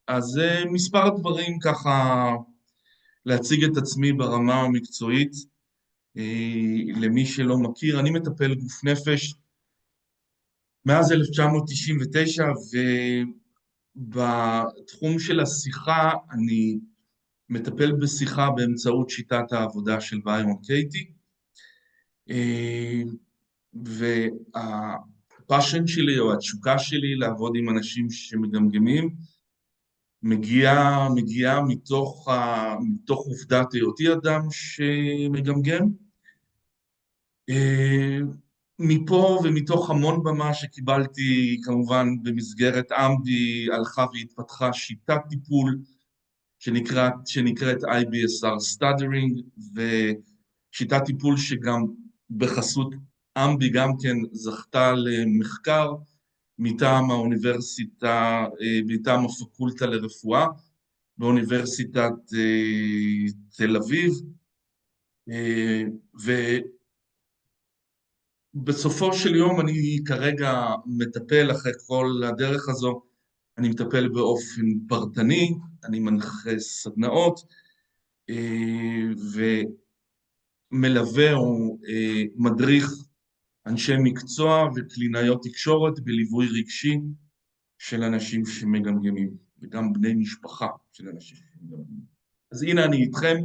אז מספר דברים ככה להציג את עצמי ברמה המקצועית. למי שלא מכיר, אני מטפל גוף נפש מאז 1999, ובתחום של השיחה אני מטפל בשיחה באמצעות שיטת העבודה של ביירון קייטי. והפאשן שלי או התשוקה שלי לעבוד עם אנשים שמגמגמים מגיעה מתוך עובדת היותי אדם שמגמגם. אה, מפה ומתוך המון במה שקיבלתי כמובן במסגרת אמבי הלכה והתפתחה שיטת טיפול שנקראת IBSR Stuttering, ושיטת טיפול שגם בחסות אמבי גם כן זכתה למחקר מטעם האוניברסיטה, מטעם הפקולטה לרפואה באוניברסיטת תל אביב. ובסופו של יום אני כרגע מטפל, אחרי כל הדרך הזו, אני מטפל באופן פרטני, אני מנחה סדנאות ומלווה או מדריך אנשי מקצוע וקלינאיות תקשורת בליווי רגשי של אנשים שמגמגמים, וגם בני משפחה של אנשים שמגמגמים. אז הנה אני איתכם,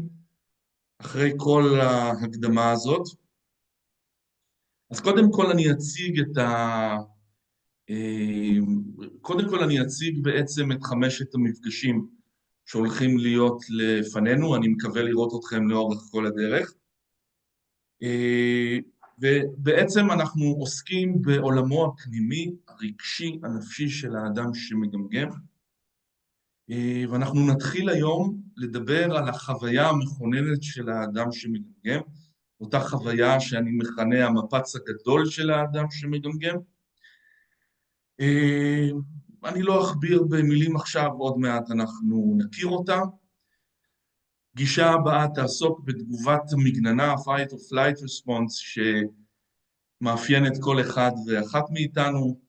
אחרי כל ההקדמה הזאת. אז קודם כל אני אציג קודם כל אני אציג בעצם את 5 המפגשים שהולכים להיות לפנינו, אני מקווה לראות אתכם לאורך כל הדרך. ובעצם אנחנו עוסקים בעולמו הפנימי, הרגשי, הנפשי של האדם שמגמגם. ואנחנו נתחיל היום לדבר על החוויה המכוננת של האדם שמגמגם, אותה חוויה שאני מכנה המפץ הגדול של האדם שמגמגם. אני לא אכביר במילים עכשיו, עוד מעט אנחנו נכיר אותה. פגישה הבאה תעסוק בתגובת המגננה, fight or flight response, שמאפיינת כל אחד ואחת מאיתנו.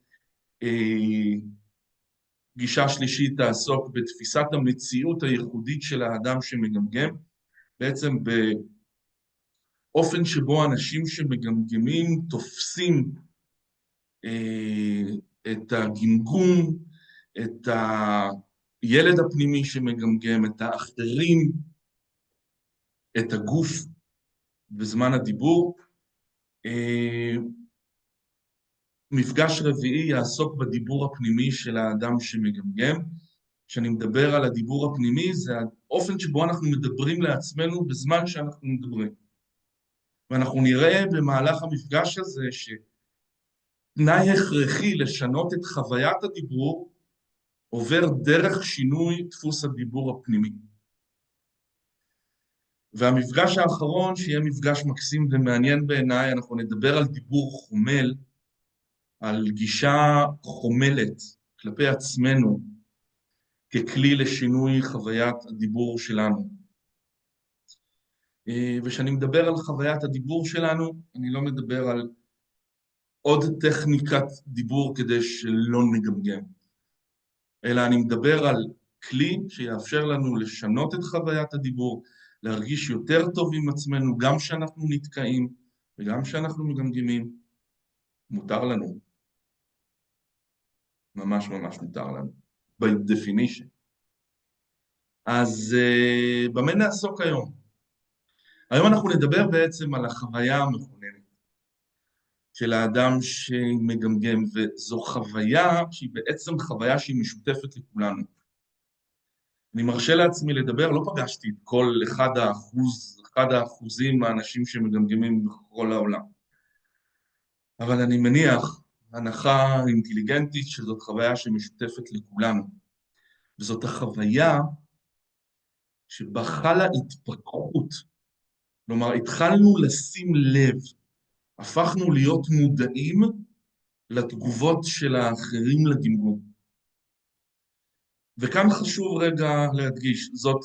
פגישה שלישית תעסוק בתפיסת המציאות הייחודית של האדם שמגמגם, בעצם באופן שבו אנשים שמגמגמים תופסים את הגמגום, את הילד הפנימי שמגמגם, את האחרים, את הגוף בזמן הדיבור. מפגש רביעי יעסוק בדיבור הפנימי של האדם שמגמגם. כשאני מדבר על הדיבור הפנימי, זה האופן שבו אנחנו מדברים לעצמנו בזמן שאנחנו מדברים. ואנחנו נראה במהלך המפגש הזה שתנאי הכרחי לשנות את חוויית הדיבור עובר דרך שינוי דפוס הדיבור הפנימי. והמפגש האחרון, שיהיה מפגש מקסים ומעניין בעיניי, אנחנו נדבר על דיבור חומל, על גישה חומלת כלפי עצמנו ככלי לשינוי חוויית הדיבור שלנו. וכשאני מדבר על חוויית הדיבור שלנו, אני לא מדבר על עוד טכניקת דיבור כדי שלא נגמגם, אלא אני מדבר על כלי שיאפשר לנו לשנות את חוויית הדיבור, להרגיש יותר טוב עם עצמנו, גם כשאנחנו נתקעים וגם כשאנחנו מגמגמים. מותר לנו. ממש ממש מותר לנו. by definition. אז במה נעסוק היום? היום אנחנו נדבר בעצם על החוויה המכוננת של האדם שמגמגם, וזו חוויה שהיא בעצם חוויה שהיא משותפת לכולנו. אני מרשה לעצמי לדבר, לא פגשתי את כל 1% מהאנשים שמגמגמים בכל העולם. אבל אני מניח, הנחה אינטליגנטית, שזאת חוויה שמשותפת לכולנו. וזאת החוויה שבה חלה התפכחות. כלומר, התחלנו לשים לב, הפכנו להיות מודעים לתגובות של האחרים לגמגום. וכאן חשוב רגע להדגיש, זאת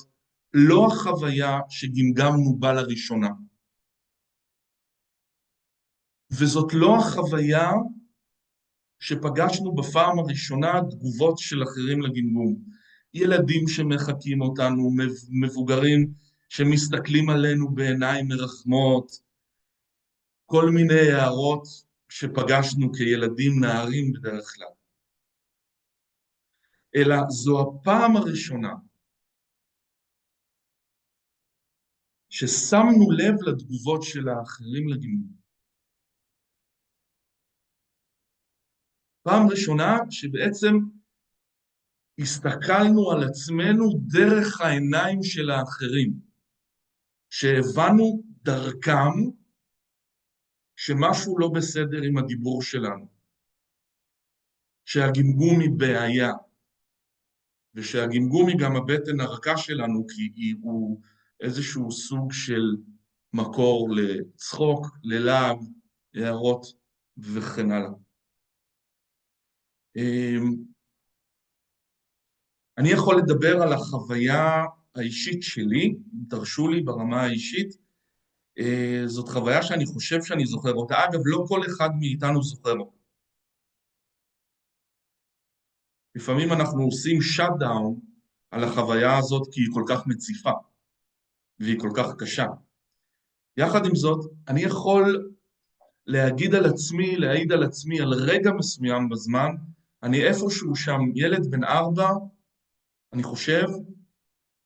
לא החוויה שגמגמנו בה לראשונה. וזאת לא החוויה שפגשנו בפעם הראשונה תגובות של אחרים לגמגום. ילדים שמחקים אותנו, מבוגרים שמסתכלים עלינו בעיניים מרחמות, כל מיני הערות שפגשנו כילדים, נערים בדרך כלל. אלא זו הפעם הראשונה ששמנו לב לתגובות של האחרים לגמרי. פעם ראשונה שבעצם הסתכלנו על עצמנו דרך העיניים של האחרים, שהבנו דרכם שמשהו לא בסדר עם הדיבור שלנו, שהגמגום היא בעיה, ושהגמגום היא גם הבטן הרכה שלנו, כי הוא איזשהו סוג של מקור לצחוק, ללעג, הערות וכן הלאה. אני יכול לדבר על החוויה האישית שלי, אם תרשו לי ברמה האישית. זאת חוויה שאני חושב שאני זוכר אותה. אגב, לא כל אחד מאיתנו זוכר אותה. לפעמים אנחנו עושים shut down על החוויה הזאת כי היא כל כך מציפה, והיא כל כך קשה. יחד עם זאת, אני יכול להעיד על עצמי על רגע מסוים בזמן, אני איפשהו שם ילד בן 4, אני חושב,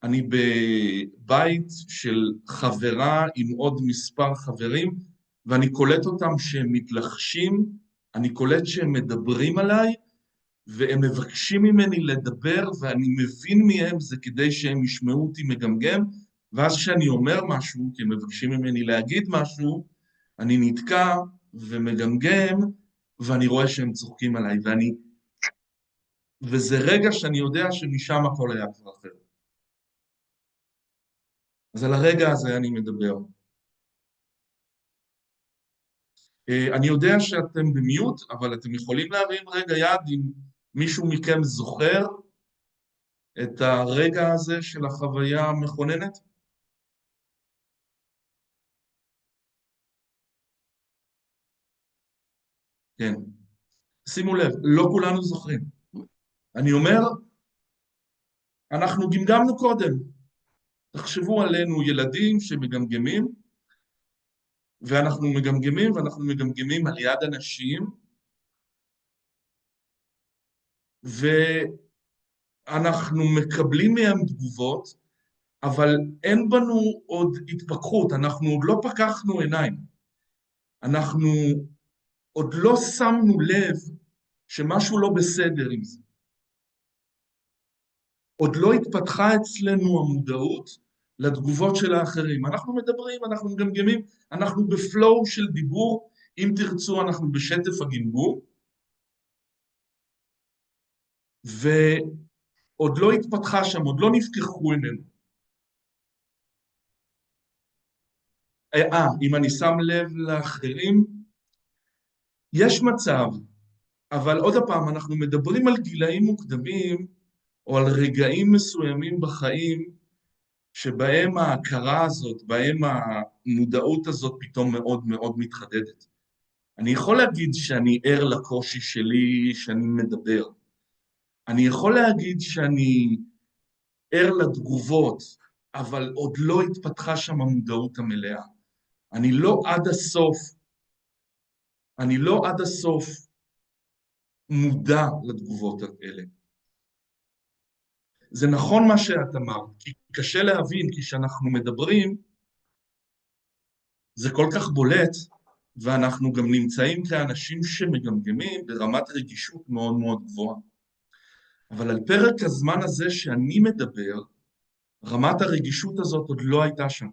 אני בבית של חברה עם עוד מספר חברים, ואני קולט אותם שהם מתלחשים, אני קולט שהם מדברים עליי, והם מבקשים ממני לדבר, ואני מבין מהם זה כדי שהם ישמעו אותי מגמגם, ואז כשאני אומר משהו, כי הם מבקשים ממני להגיד משהו, אני נתקע ומגמגם, ואני רואה שהם צוחקים עליי, וזה רגע שאני יודע שמשם הכל היה כבר אחר. אז על הרגע הזה אני מדבר. אני יודע שאתם במיוט, אבל אתם יכולים להרים רגע יד אם מישהו מכם זוכר את הרגע הזה של החוויה המכוננת? כן. שימו לב, לא כולנו זוכרים. אני אומר, אנחנו גמגמנו קודם. תחשבו עלינו ילדים שמגמגמים, ואנחנו מגמגמים על יד אנשים, ואנחנו מקבלים מהם תגובות, אבל אין בנו עוד התפכחות, אנחנו עוד לא פקחנו עיניים. אנחנו עוד לא שמנו לב שמשהו לא בסדר עם זה. עוד לא התפתחה אצלנו המודעות לתגובות של האחרים. אנחנו מדברים, אנחנו מגמגמים, אנחנו בפלואו של דיבור, אם תרצו אנחנו בשטף הגמגום, ועוד לא התפתחה שם, עוד לא נפתחו עינינו. אם אני שם לב לאחרים, יש מצב, אבל עוד הפעם, אנחנו מדברים על גילאים מוקדמים, או על רגעים מסוימים בחיים, שבהם ההכרה הזאת, בהם המודעות הזאת פתאום מאוד מאוד מתחדדת. אני יכול להגיד שאני ער לקושי שלי, שאני מדבר. אני יכול להגיד שאני ער לתגובות, אבל עוד לא התפתחה שם המודעות המלאה. אני לא עד הסוף מודע לתגובות האלה. זה נכון מה שאת אמרת, כי קשה להבין, כי כשאנחנו מדברים, זה כל כך בולט, ואנחנו גם נמצאים כאנשים שמגמגמים ברמת רגישות מאוד מאוד גבוהה. אבל על פרק הזמן הזה שאני מדבר, רמת הרגישות הזאת עוד לא הייתה שם.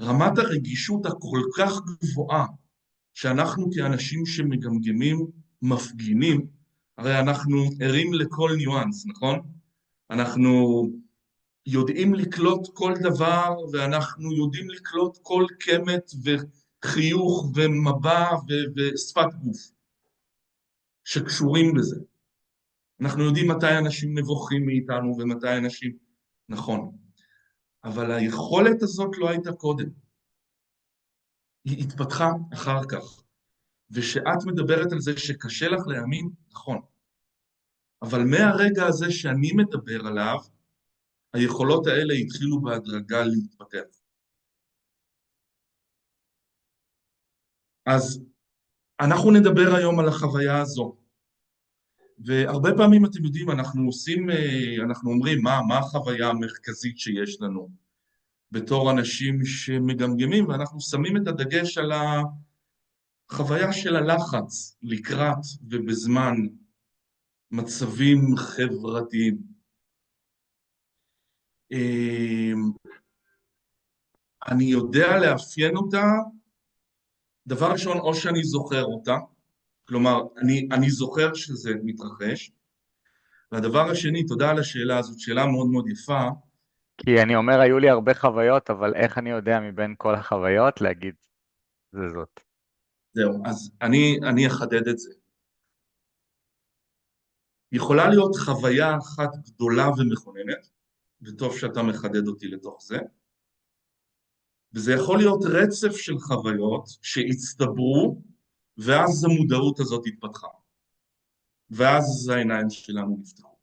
רמת הרגישות הכל כך גבוהה, שאנחנו כאנשים שמגמגמים מפגינים, הרי אנחנו ערים לכל ניואנס, נכון? אנחנו יודעים לקלוט כל דבר, ואנחנו יודעים לקלוט כל קמת וחיוך ומבע ושפת גוף שקשורים בזה. אנחנו יודעים מתי אנשים נבוכים מאיתנו ומתי אנשים... נכון. אבל היכולת הזאת לא הייתה קודם. היא התפתחה אחר כך. ושאת מדברת על זה שקשה לך להאמין, נכון. אבל מהרגע הזה שאני מדבר עליו, היכולות האלה התחילו בהדרגה להתפתח. אז אנחנו נדבר היום על החוויה הזו, והרבה פעמים אתם יודעים, אנחנו אומרים, מה החוויה המרכזית שיש לנו בתור אנשים שמגמגמים, ואנחנו שמים את הדגש על החוויה של הלחץ לקראת ובזמן מצבים חברתיים. אני יודע לאפיין אותה, דבר ראשון, או שאני זוכר אותה, כלומר, אני זוכר שזה מתרחש, והדבר השני, תודה על השאלה הזאת, שאלה מאוד מאוד יפה. כי אני אומר, היו לי הרבה חוויות, אבל איך אני יודע מבין כל החוויות להגיד זה זאת? זהו, אז אני אחדד את זה. יכולה להיות חוויה אחת גדולה ומכוננת, וטוב שאתה מחדד אותי לתוך זה, וזה יכול להיות רצף של חוויות שהצטברו, ואז המודעות הזאת התפתחה. ואז העיניים שלנו נפתחו.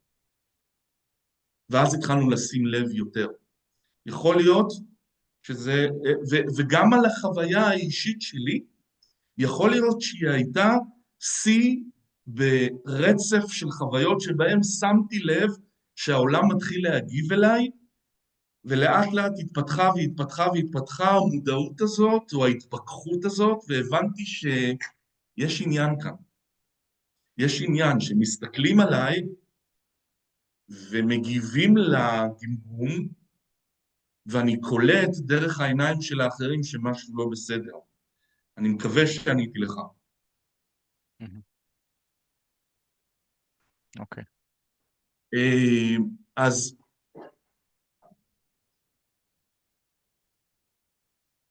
ואז התחלנו לשים לב יותר. יכול להיות שזה, וגם על החוויה האישית שלי, יכול להיות שהיא הייתה שיא ברצף של חוויות שבהם שמתי לב שהעולם מתחיל להגיב אליי, ולאט לאט התפתחה והתפתחה והתפתחה המודעות הזאת או ההתפכחות הזאת, והבנתי שיש עניין כאן. יש עניין שמסתכלים עליי ומגיבים לגמגום, ואני קולט דרך העיניים של האחרים שמשהו לא בסדר. אני מקווה שעניתי לך. אוקיי.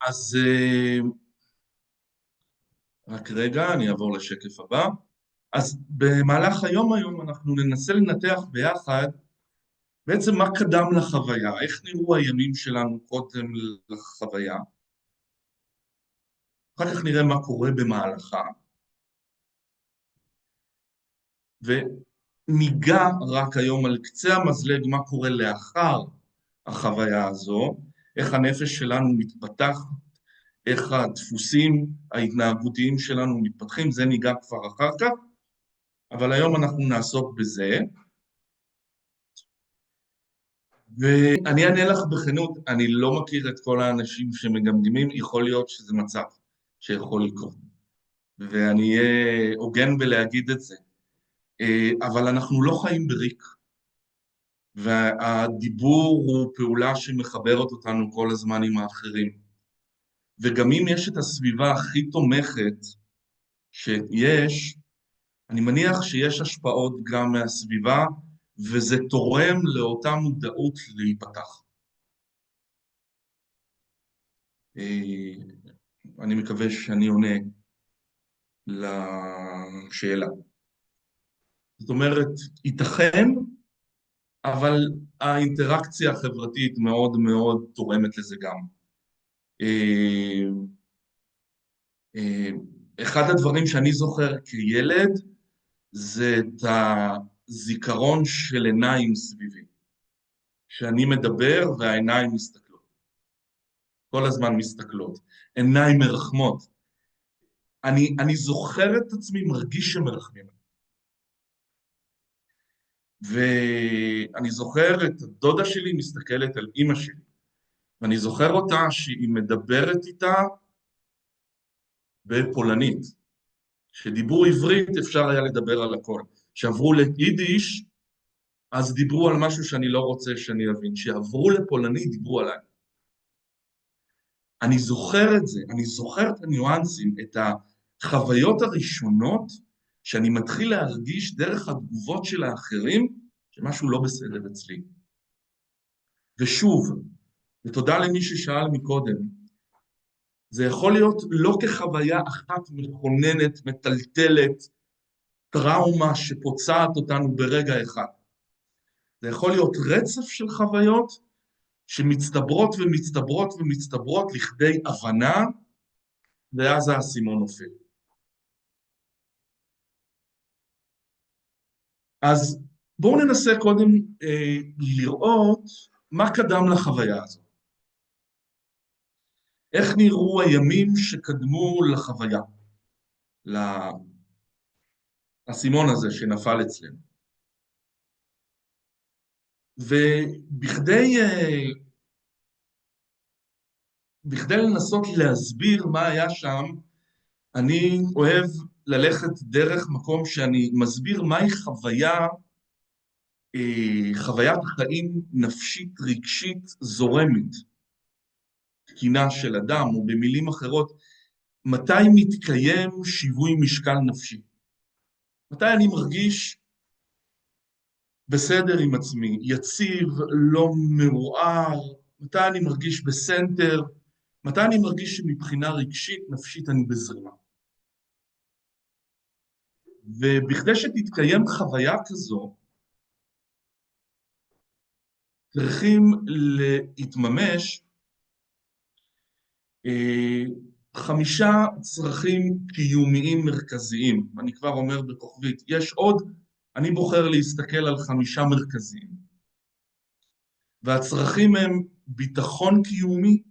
אז רק רגע, אני אעבור לשקף הבא. אז במהלך היום אנחנו ננסה לנתח ביחד בעצם מה קדם לחוויה, איך נראו הימים שלנו קודם לחוויה, אחר כך נראה מה קורה במהלכה, וניגע רק היום על קצה המזלג מה קורה לאחר החוויה הזו, איך הנפש שלנו מתפתח, איך הדפוסים ההתנהגותיים שלנו מתפתחים, זה ניגע כבר אחר כך, אבל היום אנחנו נעסוק בזה. ואני אענה לך בכנות, אני לא מכיר את כל האנשים שמגמגמים, יכול להיות שזה מצב שיכול לקרות. ואני אהיה הוגן בלהגיד את זה. אבל אנחנו לא חיים בריק. והדיבור הוא פעולה שמחברת אותנו כל הזמן עם האחרים. וגם אם יש את הסביבה הכי תומכת שיש, אני מניח שיש השפעות גם מהסביבה, וזה תורם לאותה מודעות להיפתח. אני מקווה שאני עונה לשאלה. זאת אומרת, ייתכן, אבל האינטראקציה החברתית מאוד מאוד תורמת לזה גם. אחד הדברים שאני זוכר כילד, זה את הזיכרון של עיניים סביבי. שאני מדבר והעיניים מסתכלות. כל הזמן מסתכלות. עיניים מרחמות. אני זוכר את עצמי מרגיש שמרחמים. ואני זוכר את הדודה שלי מסתכלת על אמא שלי. ואני זוכר אותה שהיא מדברת איתה בפולנית. כשדיברו עברית אפשר היה לדבר על הכל. כשעברו ליידיש, אז דיברו על משהו שאני לא רוצה שאני אבין. כשעברו לפולנית, דיברו עליי. אני זוכר את זה, אני זוכר את הניואנסים, את החוויות הראשונות, שאני מתחיל להרגיש דרך התגובות של האחרים, שמשהו לא בסדר אצלי. ושוב, ותודה למי ששאל מקודם, זה יכול להיות לא כחוויה אחת מכוננת, מטלטלת, טראומה שפוצעת אותנו ברגע אחד. זה יכול להיות רצף של חוויות שמצטברות ומצטברות ומצטברות לכדי הבנה, ואז האסימון נופל. אז בואו ננסה קודם לראות מה קדם לחוויה הזו? איך נראו הימים שקדמו לחוויה, לאסימון הזה שנפל אצלנו? בכדי לנסות להסביר מה היה שם, אני אוהב ללכת דרך מקום שאני מסביר מהי חוויית חיים נפשית, רגשית, זורמת, תקינה של אדם, או במילים אחרות, מתי מתקיים שיווי משקל נפשי? מתי אני מרגיש בסדר עם עצמי, יציב, לא מעורער, מתי אני מרגיש בסנטר, מתי אני מרגיש שמבחינה רגשית, נפשית, אני בזרימה. ובכדי שתתקיים חוויה כזו, צריכים להתממש 5 צרכים קיומיים מרכזיים. אני כבר אומר בכוכבית, יש עוד, אני בוחר להסתכל על 5 מרכזיים. והצרכים הם ביטחון קיומי,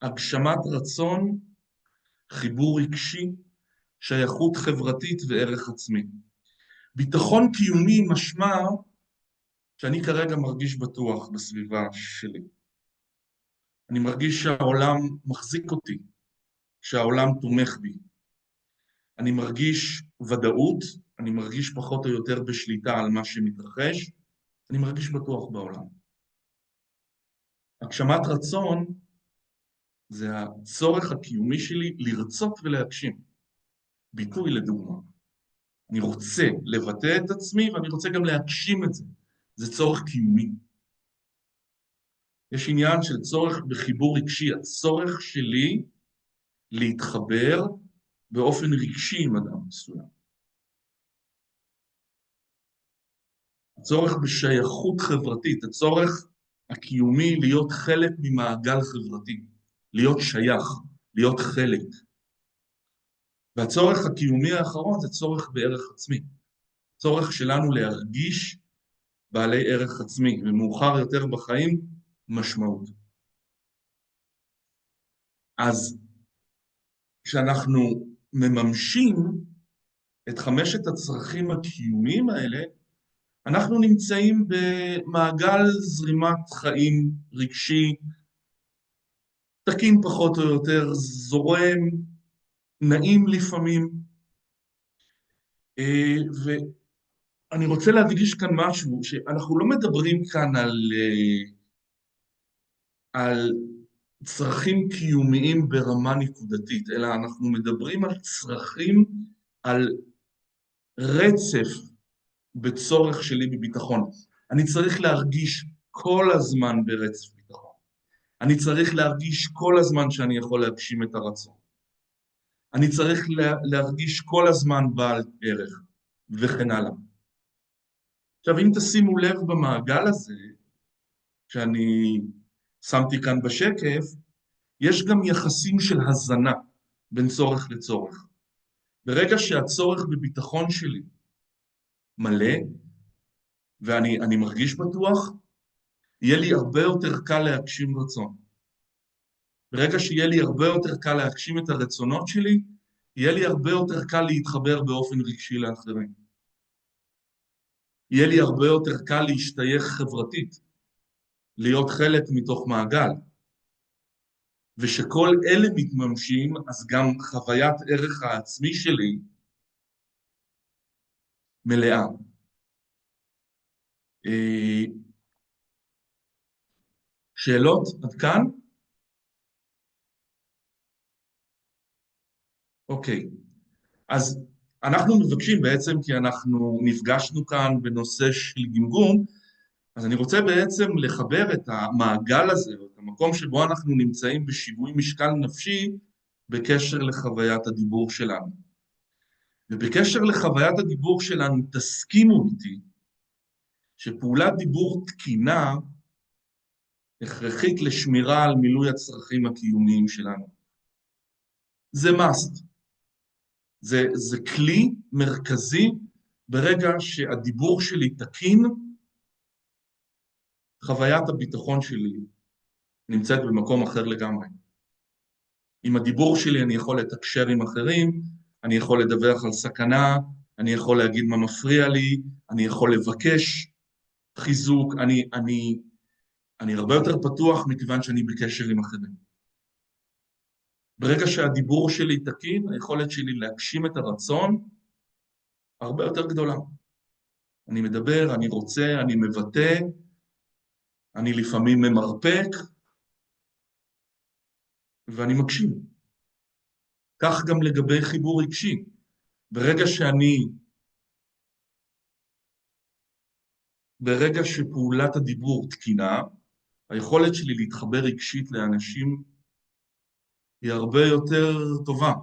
הגשמת רצון, חיבור רגשי, שייכות חברתית וערך עצמי. ביטחון קיומי משמע שאני כרגע מרגיש בטוח בסביבה שלי. אני מרגיש שהעולם מחזיק אותי, שהעולם תומך בי. אני מרגיש ודאות, אני מרגיש פחות או יותר בשליטה על מה שמתרחש, אני מרגיש בטוח בעולם. הגשמת רצון זה הצורך הקיומי שלי לרצות ולהגשים. ביטוי לדוגמה. אני רוצה לבטא את עצמי ואני רוצה גם להגשים את זה. זה צורך קיומי. יש עניין של צורך בחיבור רגשי, הצורך שלי להתחבר באופן רגשי עם אדם מסוים. הצורך בשייכות חברתית, הצורך הקיומי להיות חלק ממעגל חברתי, להיות שייך, להיות חלק. והצורך הקיומי האחרון זה צורך בערך עצמי. צורך שלנו להרגיש בעלי ערך עצמי, ומאוחר יותר בחיים משמעות. אז כשאנחנו מממשים את 5 הצרכים הקיומיים האלה, אנחנו נמצאים במעגל זרימת חיים רגשי, תקין פחות או יותר, זורם, נעים לפעמים. ואני רוצה להדגיש כאן משהו, שאנחנו לא מדברים כאן על צרכים קיומיים ברמה נקודתית, אלא אנחנו מדברים על צרכים, על רצף בצורך שלי בביטחון. אני צריך להרגיש כל הזמן ברצף ביטחון. אני צריך להרגיש כל הזמן שאני יכול להגשים את הרצון. אני צריך להרגיש כל הזמן בעל ערך, וכן הלאה. עכשיו, אם תשימו לב במעגל הזה, שאני שמתי כאן בשקף, יש גם יחסים של הזנה בין צורך לצורך. ברגע שהצורך בביטחון שלי מלא, ואני מרגיש בטוח, יהיה לי הרבה יותר קל להגשים רצון. ברגע שיהיה לי הרבה יותר קל להגשים את הרצונות שלי, יהיה לי הרבה יותר קל להתחבר באופן רגשי לאחרים. יהיה לי הרבה יותר קל להשתייך חברתית, להיות חלק מתוך מעגל. ושכל אלה מתממשים, אז גם חוויית ערך העצמי שלי מלאה. שאלות עד כאן? אוקיי. אז אנחנו מבקשים בעצם, כי אנחנו נפגשנו כאן בנושא של גמגום, אז אני רוצה בעצם לחבר את המעגל הזה, את המקום שבו אנחנו נמצאים בשיווי משקל נפשי, בקשר לחוויית הדיבור שלנו. ובקשר לחוויית הדיבור שלנו, תסכימו איתי, שפעולת דיבור תקינה, הכרחית לשמירה על מילוי הצרכים הקיומיים שלנו. זה must. זה כלי מרכזי ברגע שהדיבור שלי תקין, חוויית הביטחון שלי נמצאת במקום אחר לגמרי. עם הדיבור שלי אני יכול לתקשר עם אחרים, אני יכול לדווח על סכנה, אני יכול להגיד מה מפריע לי, אני יכול לבקש חיזוק, אני הרבה יותר פתוח מכיוון שאני בקשר עם אחרים. ברגע שהדיבור שלי תקין, היכולת שלי להגשים את הרצון הרבה יותר גדולה. אני מדבר, אני רוצה, אני מבטא, אני לפעמים ממרפק, ואני מקשיב. כך גם לגבי חיבור רגשי. ברגע שפעולת הדיבור תקינה, היכולת שלי להתחבר רגשית לאנשים היא הרבה יותר טובה.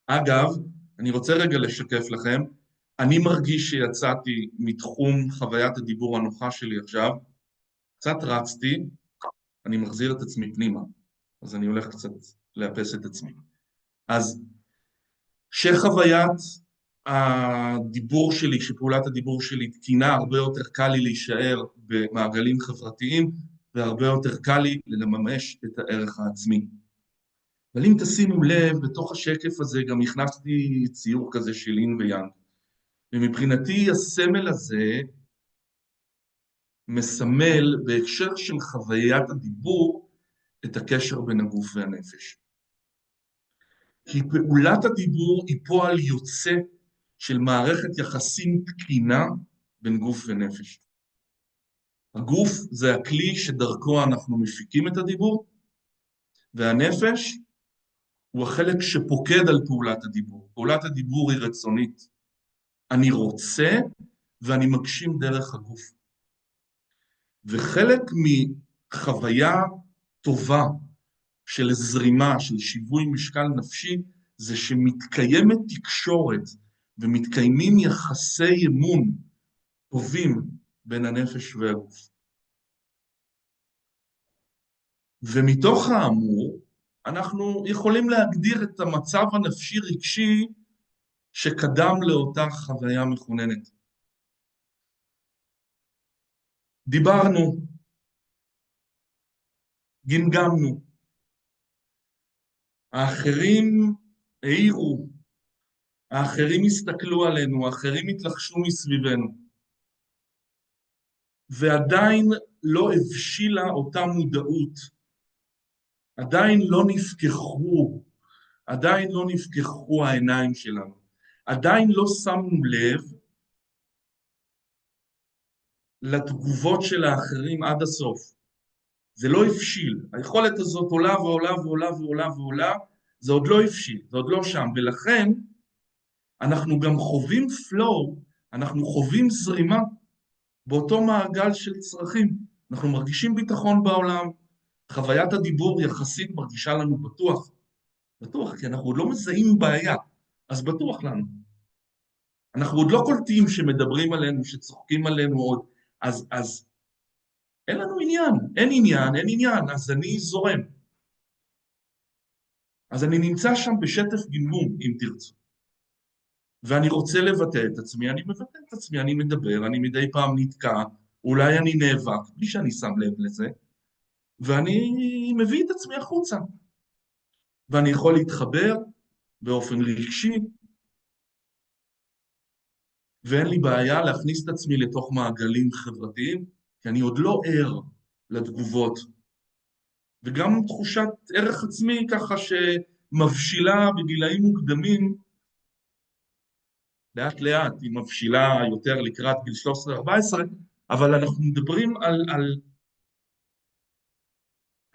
אגב, אני רוצה רגע לשקף לכם, אני מרגיש שיצאתי מתחום חוויית הדיבור הנוחה שלי עכשיו, קצת רצתי, אני מחזיר את עצמי פנימה, אז אני הולך קצת לאפס את עצמי. אז שחוויית הדיבור שלי, שפעולת הדיבור שלי תקינה, הרבה יותר קל לי להישאר במעגלים חברתיים, והרבה יותר קל לי לממש את הערך העצמי. אבל אם תשימו לב, בתוך השקף הזה גם הכנסתי ציור כזה של אין ויאנג. ומבחינתי הסמל הזה מסמל בהקשר של חוויית הדיבור את הקשר בין הגוף והנפש. כי פעולת הדיבור היא פועל יוצא של מערכת יחסים תקינה בין גוף ונפש. הגוף זה הכלי שדרכו אנחנו מפיקים את הדיבור, והנפש הוא החלק שפוקד על פעולת הדיבור. פעולת הדיבור היא רצונית. אני רוצה ואני מגשים דרך הגוף. וחלק מחוויה טובה של זרימה, של שיווי משקל נפשי, זה שמתקיימת תקשורת ומתקיימים יחסי אמון טובים בין הנפש והגוף. ומתוך האמור, אנחנו יכולים להגדיר את המצב הנפשי רגשי שקדם לאותה חוויה מכוננת. דיברנו, גמגמנו, האחרים העירו, האחרים הסתכלו עלינו, האחרים התלחשו מסביבנו, ועדיין לא הבשילה אותה מודעות, עדיין לא נפקחו העיניים שלנו, עדיין לא שמנו לב לתגובות של האחרים עד הסוף. זה לא הבשיל. היכולת הזאת עולה ועולה ועולה ועולה ועולה, זה עוד לא הבשיל, זה עוד לא שם, ולכן אנחנו גם חווים flow, אנחנו חווים זרימה באותו מעגל של צרכים. אנחנו מרגישים ביטחון בעולם, חוויית הדיבור יחסית מרגישה לנו בטוח, כי אנחנו עוד לא מזהים בעיה, אז בטוח לנו. אנחנו עוד לא קולטים שמדברים עלינו, שצוחקים עלינו עוד, אז אין לנו עניין, אין עניין, אז אני זורם. אז אני נמצא שם בשטף גמגום, אם תרצו. ואני רוצה לבטא את עצמי, אני מבטא את עצמי, אני מדבר, אני מדי פעם נתקע, אולי אני נאבק, בלי שאני שם לב לזה, ואני מביא את עצמי החוצה. ואני יכול להתחבר באופן רגשי, ואין לי בעיה להכניס את עצמי לתוך מעגלים חברתיים, כי אני עוד לא ער לתגובות. וגם תחושת ערך עצמי ככה שמבשילה בגילאים מוקדמים, לאט לאט היא מבשילה יותר לקראת גיל 13-14, אבל אנחנו מדברים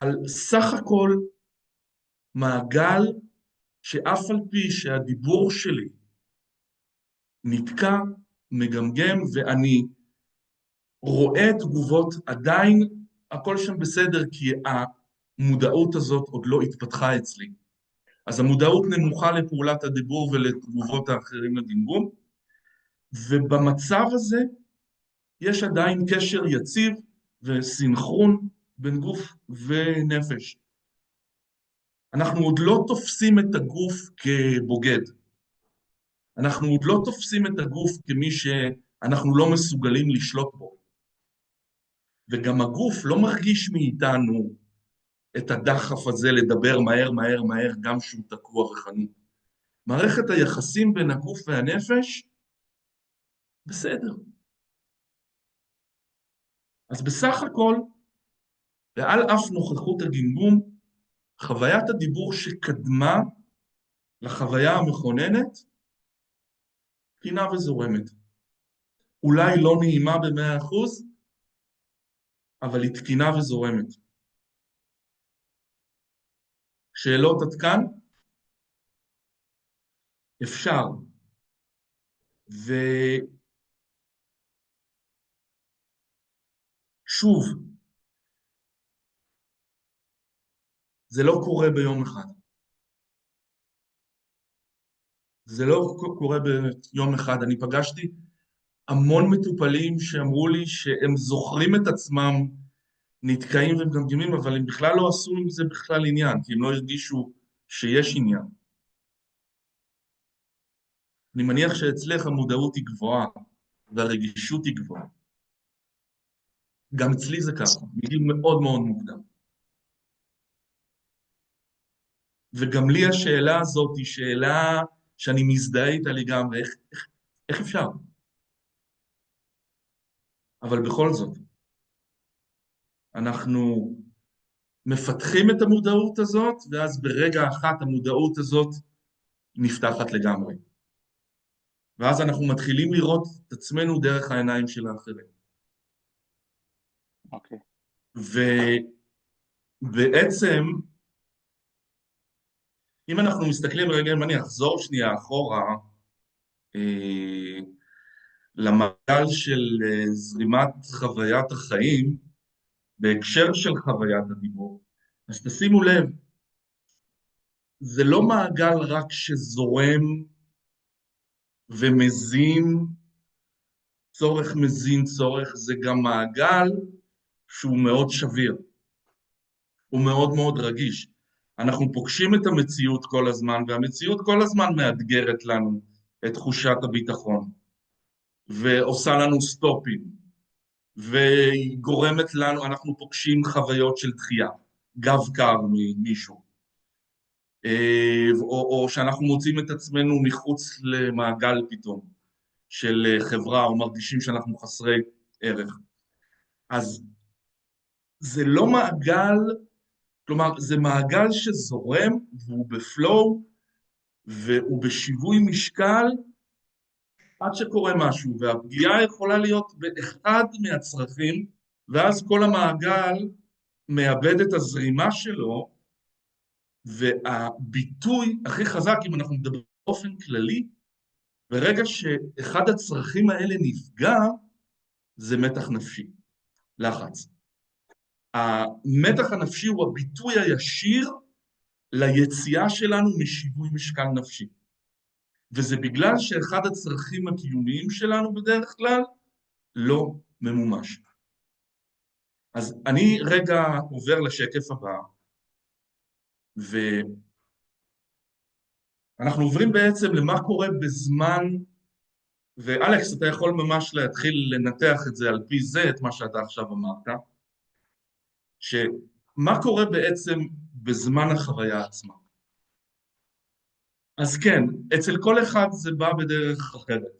על סך הכל מעגל שאף על פי שהדיבור שלי נתקע, מגמגם, ואני רואה תגובות, עדיין הכל שם בסדר, כי המודעות הזאת עוד לא התפתחה אצלי. אז המודעות נמוכה לפעולת הדיבור ולתגובות האחרים לגמגום, ובמצב הזה יש עדיין קשר יציב וסינכרון בין גוף ונפש. אנחנו עוד לא תופסים את הגוף כבוגד. אנחנו עוד לא תופסים את הגוף כמי שאנחנו לא מסוגלים לשלוט בו. וגם הגוף לא מרגיש מאיתנו את הדחף הזה לדבר מהר, מהר, מהר, גם שהוא תקוע וחנוק. מערכת היחסים בין הגוף והנפש, בסדר. אז בסך הכל, ועל אף נוכחות הגמגום, חוויית הדיבור שקדמה לחוויה המכוננת, תקינה וזורמת. אולי לא נעימה ב100%, אבל היא תקינה וזורמת. שאלות עד כאן? אפשר. ושוב, זה לא קורה ביום אחד. זה לא קורה ביום אחד. אני פגשתי המון מטופלים שאמרו לי שהם זוכרים את עצמם נתקעים ומגמגמים, אבל הם בכלל לא עשו עם זה בכלל עניין, כי הם לא הרגישו שיש עניין. אני מניח שאצלך המודעות היא גבוהה, והרגישות היא גבוהה. גם אצלי זה ככה, מגיל מאוד מאוד מוקדם. וגם לי השאלה הזאת היא שאלה שאני מזדהה איתה לגמרי, איך אפשר? אבל בכל זאת, אנחנו מפתחים את המודעות הזאת, ואז ברגע אחת המודעות הזאת נפתחת לגמרי. ואז אנחנו מתחילים לראות את עצמנו דרך העיניים של האחרים. אוקיי. ובעצם, אם אנחנו מסתכלים רגע, אם אני אחזור שנייה אחורה, למעגל של זרימת חוויית החיים, בהקשר של חוויית הדיבור, אז תשימו לב, זה לא מעגל רק שזורם ומזין, צורך מזין צורך, זה גם מעגל שהוא מאוד שביר, הוא מאוד מאוד רגיש. אנחנו פוגשים את המציאות כל הזמן, והמציאות כל הזמן מאתגרת לנו את תחושת הביטחון, ועושה לנו סטופים, והיא גורמת לנו, אנחנו פוגשים חוויות של דחייה, גב קר ממישהו, או שאנחנו מוצאים את עצמנו מחוץ למעגל פתאום, של חברה, או מרגישים שאנחנו חסרי ערך. אז זה לא מעגל, כלומר, זה מעגל שזורם, והוא בפלואו, והוא בשיווי משקל, עד שקורה משהו, והפגיעה יכולה להיות באחד מהצרכים, ואז כל המעגל מאבד את הזרימה שלו, והביטוי הכי חזק, אם אנחנו מדברים באופן כללי, ברגע שאחד הצרכים האלה נפגע, זה מתח נפשי, לחץ. המתח הנפשי הוא הביטוי הישיר ליציאה שלנו משיווי משקל נפשי. וזה בגלל שאחד הצרכים הקיומיים שלנו בדרך כלל לא ממומש. אז אני רגע עובר לשקף הבא, ואנחנו עוברים בעצם למה קורה בזמן, ואלכס, אתה יכול ממש להתחיל לנתח את זה על פי זה, את מה שאתה עכשיו אמרת, שמה קורה בעצם בזמן החוויה עצמה. אז כן, אצל כל אחד זה בא בדרך אחרת.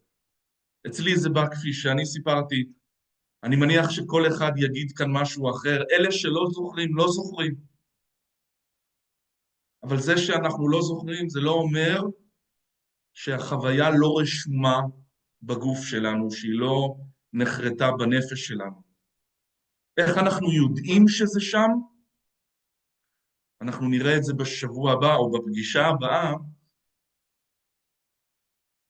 אצלי זה בא כפי שאני סיפרתי, אני מניח שכל אחד יגיד כאן משהו אחר, אלה שלא זוכרים, לא זוכרים. אבל זה שאנחנו לא זוכרים, זה לא אומר שהחוויה לא רשומה בגוף שלנו, שהיא לא נחרטה בנפש שלנו. איך אנחנו יודעים שזה שם? אנחנו נראה את זה בשבוע הבא או בפגישה הבאה,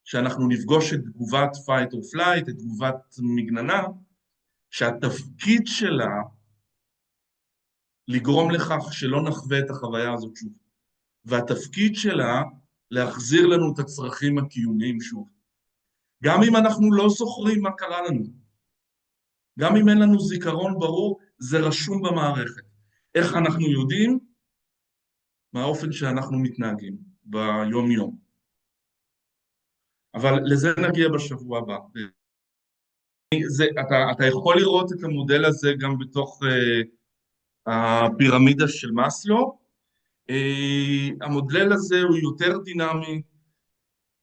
שאנחנו נפגוש את תגובת fight or flight, את תגובת מגננה, שהתפקיד שלה לגרום לכך שלא נחווה את החוויה הזאת שוב. והתפקיד שלה להחזיר לנו את הצרכים הקיומיים שוב. גם אם אנחנו לא זוכרים מה קרה לנו, גם אם אין לנו זיכרון ברור, זה רשום במערכת. איך אנחנו יודעים? מהאופן שאנחנו מתנהגים ביום יום. אבל לזה נגיע בשבוע הבא. אתה יכול לראות את המודל הזה גם בתוך הפירמידה של מאסלו. המודל הזה הוא יותר דינמי,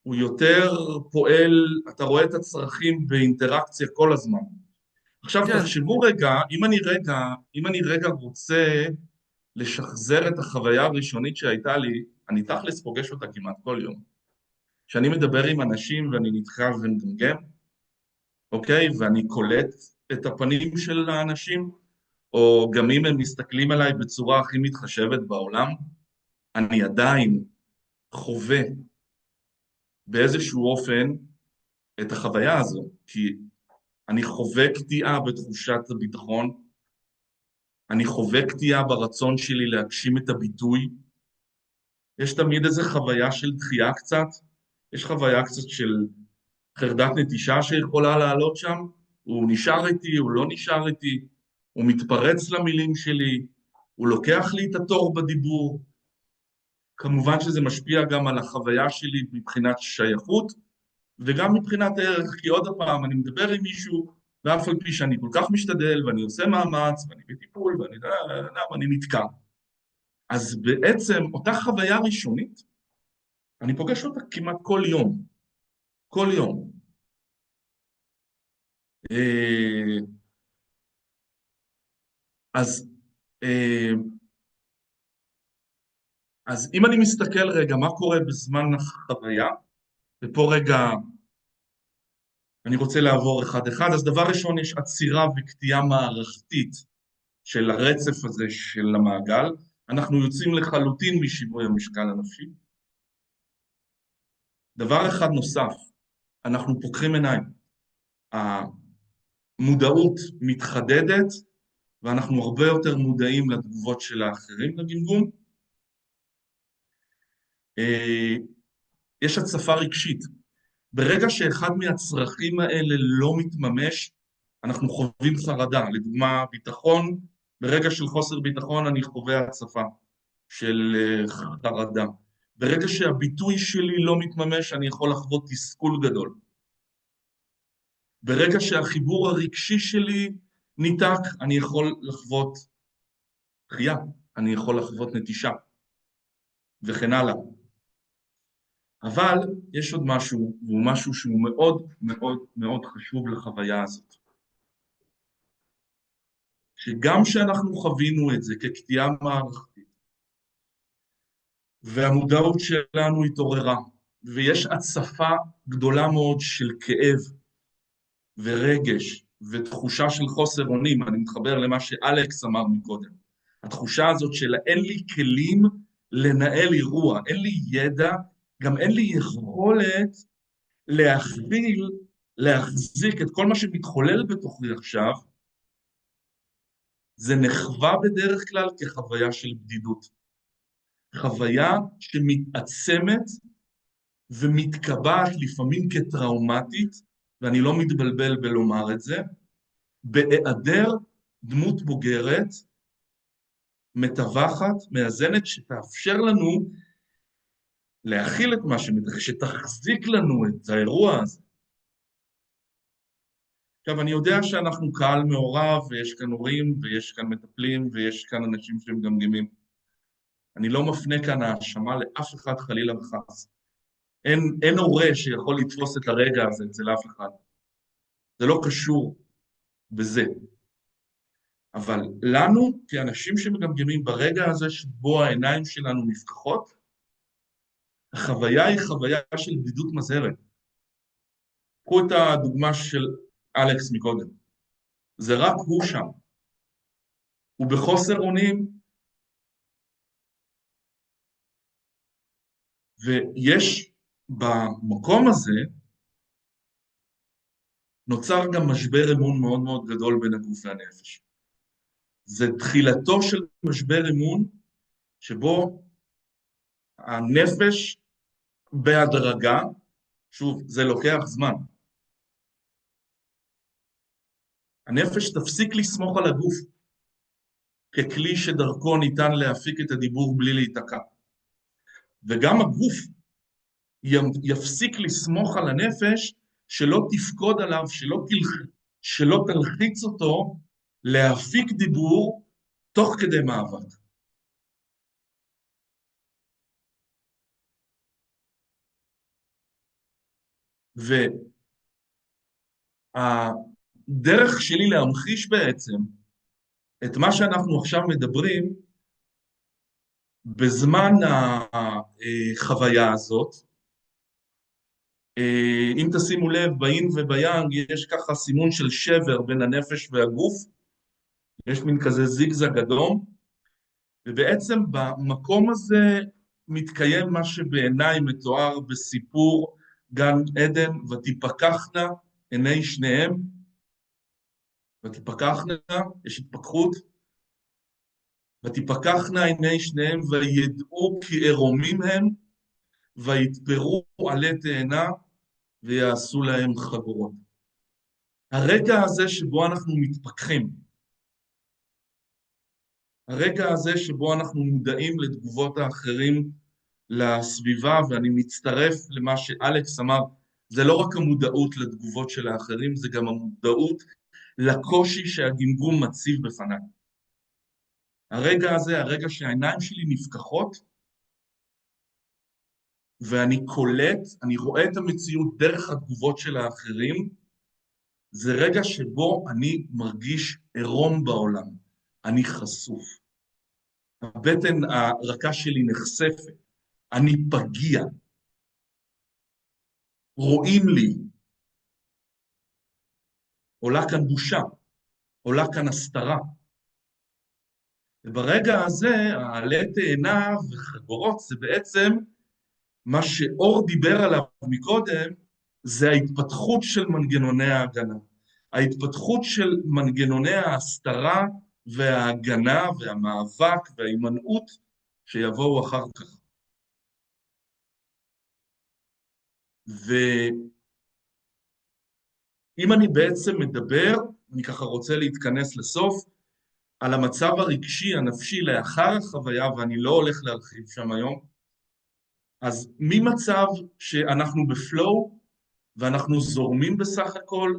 הוא יותר פועל, אתה רואה את הצרכים באינטראקציה כל הזמן. עכשיו כן. תחשבו רגע, אם אני רגע רוצה לשחזר את החוויה הראשונית שהייתה לי, אני תכלס פוגש אותה כמעט כל יום. כשאני מדבר עם אנשים ואני נתקע ומגמגם, אוקיי? ואני קולט את הפנים של האנשים, או גם אם הם מסתכלים עליי בצורה הכי מתחשבת בעולם, אני עדיין חווה באיזשהו אופן את החוויה הזו, כי אני חווה קטיעה בתחושת הביטחון, אני חווה קטיעה ברצון שלי להגשים את הביטוי, יש תמיד איזו חוויה של דחייה קצת, יש חוויה קצת של חרדת נטישה שיכולה לעלות שם, הוא נשאר איתי, הוא לא נשאר איתי, הוא מתפרץ למילים שלי, הוא לוקח לי את התור בדיבור, כמובן שזה משפיע גם על החוויה שלי מבחינת שייכות, וגם מבחינת ערך, כי עוד הפעם אני מדבר עם מישהו, ואף על פי שאני כל כך משתדל, ואני עושה מאמץ, ואני בטיפול, ואני נתקע. אז בעצם אותה חוויה ראשונית, אני פוגש אותה כמעט כל יום. כל יום. אז אם אני מסתכל רגע, מה קורה בזמן החוויה, ופה רגע אני רוצה לעבור אחד-אחד, אז דבר ראשון יש עצירה וקטיעה מערכתית של הרצף הזה של המעגל, אנחנו יוצאים לחלוטין משיווי המשקל הנפשי. דבר אחד נוסף, אנחנו פוקחים עיניים, המודעות מתחדדת, ואנחנו הרבה יותר מודעים לתגובות של האחרים לגמגום. יש הצפה רגשית. ברגע שאחד מהצרכים האלה לא מתממש, אנחנו חווים חרדה. לדוגמה, ביטחון, ברגע של חוסר ביטחון אני חווה הצפה של חרדה. ברגע שהביטוי שלי לא מתממש, אני יכול לחוות תסכול גדול. ברגע שהחיבור הרגשי שלי ניתק, אני יכול לחוות דחייה, אני יכול לחוות נטישה, וכן הלאה. אבל יש עוד משהו, והוא משהו שהוא מאוד מאוד מאוד חשוב לחוויה הזאת. שגם שאנחנו חווינו את זה כקטיעה מערכתית, והמודעות שלנו התעוררה, ויש הצפה גדולה מאוד של כאב ורגש ותחושה של חוסר אונים, אני מתחבר למה שאלכס אמר מקודם. התחושה הזאת של אין לי כלים לנהל אירוע, אין לי ידע, גם אין לי יכולת להחזיק את כל מה שמתחולל בתוכי עכשיו, זה נחווה בדרך כלל כחוויה של בדידות. חוויה שמתעצמת ומתקבעת לפעמים כטראומטית, ואני לא מתבלבל בלומר את זה, בהיעדר דמות בוגרת, מתווכת, מאזנת, שתאפשר לנו להכיל את מה שמתרחש, שתחזיק לנו את האירוע הזה. עכשיו, אני יודע שאנחנו קהל מעורב, ויש כאן הורים, ויש כאן מטפלים, ויש כאן אנשים שמגמגמים. אני לא מפנה כאן האשמה לאף אחד חלילה וחס. אין הורה שיכול לתפוס את הרגע הזה אצל אף אחד. זה לא קשור בזה. אבל לנו, כאנשים שמגמגמים ברגע הזה שבו העיניים שלנו נפתחות, החוויה היא חוויה של בדידות מזהרת. קחו את הדוגמה של אלכס מקודם. זה רק הוא שם. הוא בחוסר אונים, ויש במקום הזה, נוצר גם משבר אמון מאוד מאוד גדול בין הגוף והנפש. זה תחילתו של משבר אמון, שבו הנפש בהדרגה, שוב, זה לוקח זמן. הנפש תפסיק לסמוך על הגוף, ככלי שדרכו ניתן להפיק את הדיבור בלי להיתקע. וגם הגוף יפסיק לסמוך על הנפש, שלא תפקוד עליו, שלא תלחיץ אותו להפיק דיבור תוך כדי מאבק. והדרך שלי להמחיש בעצם את מה שאנחנו עכשיו מדברים, בזמן החוויה הזאת, אם תשימו לב, באין וביאנג יש ככה סימון של שבר בין הנפש והגוף, יש מין כזה זיגזג אדום, ובעצם במקום הזה מתקיים מה שבעיניי מתואר בסיפור גן עדן, ותפקחנה עיני שניהם, ותפקחנה, יש התפקחות, ותפקחנה עיני שניהם וידעו כי עירומים הם, ויתפרו עלי תאנה ויעשו להם חגורות. הרגע הזה שבו אנחנו מתפכחים, הרגע הזה שבו אנחנו מודעים לתגובות האחרים לסביבה, ואני מצטרף למה שאלכס אמר, זה לא רק המודעות לתגובות של האחרים, זה גם המודעות לקושי שהגמגום מציב בפניי. הרגע הזה, הרגע שהעיניים שלי נפקחות, ואני קולט, אני רואה את המציאות דרך התגובות של האחרים, זה רגע שבו אני מרגיש עירום בעולם, אני חשוף. הבטן הרכה שלי נחשפת, אני פגיע. רואים לי. עולה כאן בושה, עולה כאן הסתרה. וברגע הזה, העלי תאנה וחגורות, זה בעצם מה שאור דיבר עליו מקודם, זה ההתפתחות של מנגנוני ההגנה. ההתפתחות של מנגנוני ההסתרה וההגנה והמאבק וההימנעות שיבואו אחר כך. ואם אני בעצם מדבר, אני ככה רוצה להתכנס לסוף, על המצב הרגשי, הנפשי, לאחר החוויה, ואני לא הולך להרחיב שם היום, אז ממצב שאנחנו בפלואו, ואנחנו זורמים בסך הכל,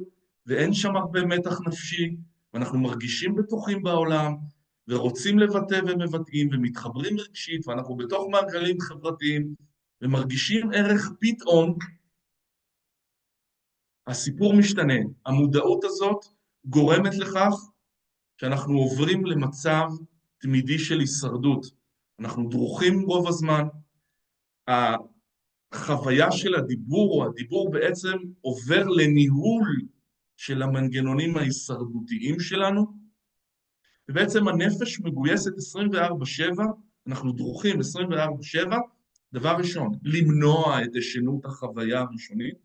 ואין שם הרבה מתח נפשי, ואנחנו מרגישים בטוחים בעולם, ורוצים לבטא ומבטאים, ומתחברים רגשית, ואנחנו בתוך מעגלים חברתיים, ומרגישים ערך פתאום, הסיפור משתנה. המודעות הזאת גורמת לכך שאנחנו עוברים למצב תמידי של הישרדות. אנחנו דרוכים רוב הזמן. החוויה של הדיבור, או הדיבור בעצם עובר לניהול של המנגנונים ההישרדותיים שלנו, ובעצם הנפש מגויסת 24/7, אנחנו דרוכים 24/7, דבר ראשון, למנוע את דשנות החוויה הראשונית.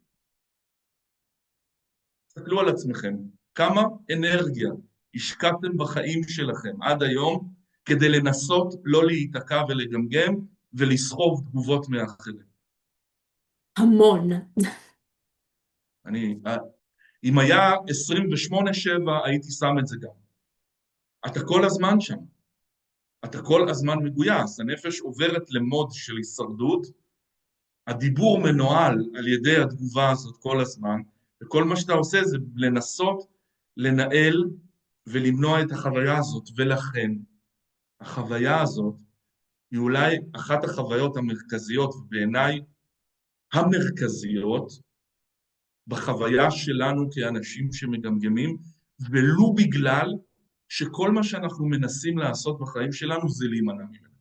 תסתכלו על עצמכם, כמה אנרגיה השקעתם בחיים שלכם עד היום, כדי לנסות לא להיתקע ולגמגם, ולסחוב תגובות מאחרים. המון. אם היה 28/7, הייתי שם את זה גם. אתה כל הזמן שם. אתה כל הזמן מגויס. הנפש עוברת למוד של הישרדות. הדיבור מנוהל על ידי התגובה הזאת כל הזמן, וכל מה שאתה עושה זה לנסות לנהל ולמנוע את החוויה הזאת. ולכן, החוויה הזאת היא אולי אחת החוויות המרכזיות, ובעיניי המרכזיות, בחוויה שלנו כאנשים שמגמגמים, ולו בגלל שכל מה שאנחנו מנסים לעשות בחיים שלנו זה להימנע ממנו.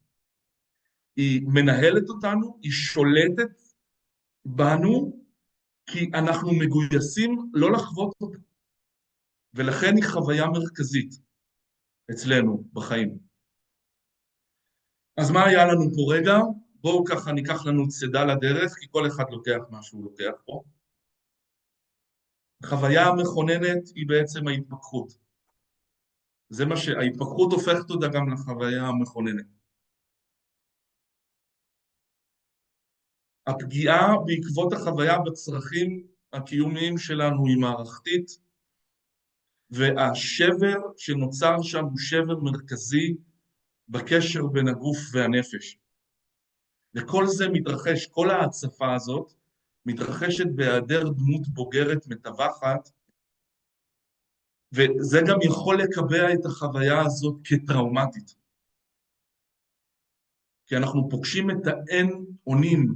היא מנהלת אותנו, היא שולטת בנו, כי אנחנו מגויסים לא לחוות אותה. ולכן היא חוויה מרכזית אצלנו בחיים. אז מה היה לנו פה רגע? בואו ככה ניקח לנו צידה לדרך, כי כל אחד לוקח מה שהוא לוקח פה. החוויה המכוננת היא בעצם ההתפכחות. זה מה שההתפכחות הופכת אותה גם לחוויה המכוננת. הפגיעה בעקבות החוויה בצרכים הקיומיים שלנו היא מערכתית, והשבר שנוצר שם הוא שבר מרכזי בקשר בין הגוף והנפש. וכל זה מתרחש, כל ההצפה הזאת, מתרחשת בהיעדר דמות בוגרת מתווכת, וזה גם יכול לקבע את החוויה הזאת כטראומטית. כי אנחנו פוגשים את האין אונים,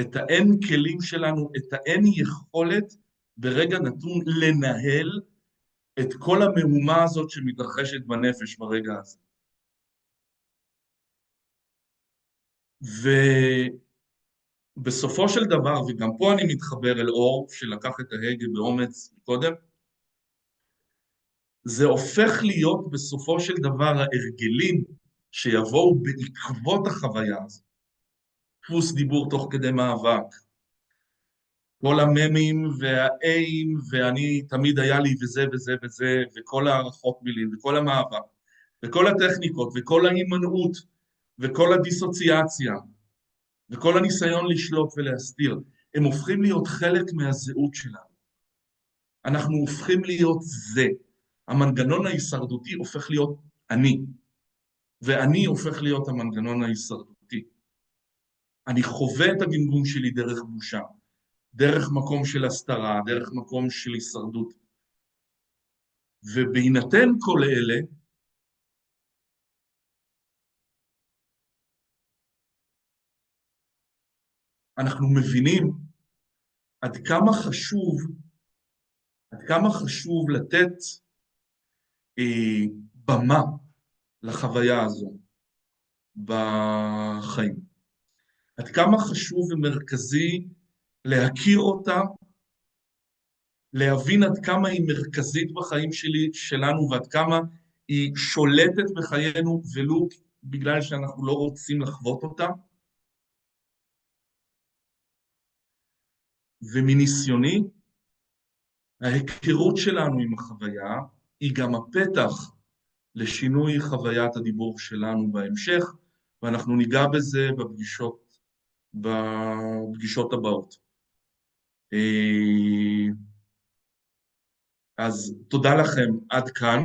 את האין כלים שלנו, את האין יכולת ברגע נתון לנהל את כל המהומה הזאת שמתרחשת בנפש ברגע הזה. ובסופו של דבר, וגם פה אני מתחבר אל אור, שלקח את ההגה באומץ קודם, זה הופך להיות בסופו של דבר ההרגלים שיבואו בעקבות החוויה הזאת. דפוס דיבור תוך כדי מאבק. כל הממים והאיים, ואני תמיד היה לי וזה וזה וזה, וכל הערכות מילים, וכל המאבק, וכל הטכניקות, וכל ההימנעות, וכל הדיסוציאציה, וכל הניסיון לשלוט ולהסתיר, הם הופכים להיות חלק מהזהות שלנו. אנחנו הופכים להיות זה. המנגנון ההישרדותי הופך להיות אני, ואני הופך להיות המנגנון ההישרדותי. אני חווה את הגמגום שלי דרך בושה, דרך מקום של הסתרה, דרך מקום של הישרדות. ובהינתן כל אלה, אנחנו מבינים עד כמה חשוב לתת במה לחוויה הזו בחיים. עד כמה חשוב ומרכזי להכיר אותה, להבין עד כמה היא מרכזית בחיים שלנו, ועד כמה היא שולטת בחיינו, ולו בגלל שאנחנו לא רוצים לחוות אותה. ומניסיוני, ההיכרות שלנו עם החוויה היא גם הפתח לשינוי חוויית הדיבור שלנו בהמשך, ואנחנו ניגע בזה בפגישות הבאות. אז תודה לכם עד כאן.